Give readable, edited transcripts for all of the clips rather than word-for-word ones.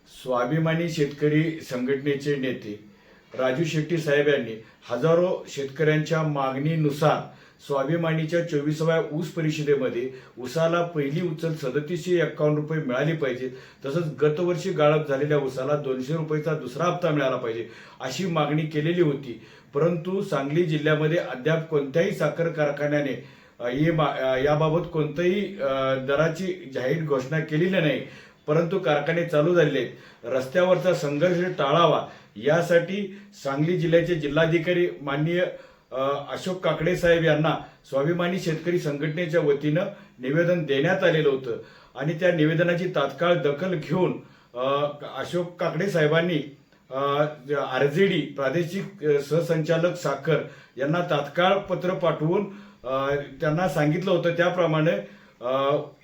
स्वाभिमानी शेतकरी संघटनेचे नेते राजू शेट्टी साहेब यांनी हजारो शेतकऱ्यांच्या मागणीनुसार स्वाभिमानीच्या 24व्या ऊस परिषदेमध्ये ऊसाला पहिली उचल 3751 रुपये मिळाली पाहिजे, तसंच गतवर्षी गाळप झालेल्या ऊसाला 200 रुपयाचा दुसरा हप्ता मिळाला पाहिजे अशी मागणी केलेली होती। परंतु सांगली जिल्ह्यामध्ये अद्याप कोणत्याही साखर कारखान्याने याबाबत कोणत्याही दराची जाहीर घोषणा केलेली नाही। परंतु कारखाने चालू झालेले आहेत। रस्त्यावरचा संघर्ष टाळावा यासाठी सांगली जिल्ह्याचे जिल्हाधिकारी माननीय अशोक काकडे साहेब यांना स्वाभिमानी शेतकरी संघटनेच्या वतीनं निवेदन देण्यात आलेलं होतं आणि त्या निवेदनाची तात्काळ दखल घेऊन अशोक काकडे साहेबांनी आरजेडी प्रादेशिक सहसंचालक साखर यांना तात्काळ पत्र पाठवून त्यांना सांगितलं होतं त्याप्रमाणे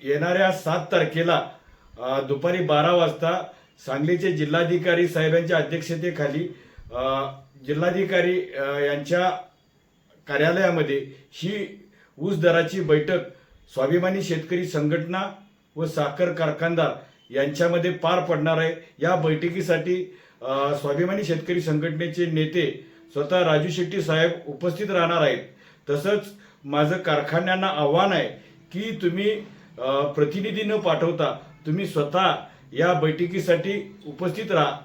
येणाऱ्या 7 तारखेला दुपारी 12 वाजता सांगलीचे जिल्हाधिकारी साहेबांच्या अध्यक्षतेखाली जिल्हाधिकारी यांच्या कार्यालयामध्ये ही ऊस दराची बैठक स्वाभिमानी शेतकरी संघटना व साखर कारखानदार यांच्यामध्ये पार पडणार आहे। या बैठकीसाठी स्वाभिमानी शेतकरी संघटनेचे नेते स्वतः राजू शेट्टी साहेब उपस्थित राहणार आहेत। तसंच माझं कारखान्यांना आव्हान आहे की तुम्ही प्रतिनिधी न पाठवता तुम्ही स्वतः या बैठकीसाठी उपस्थित राहा।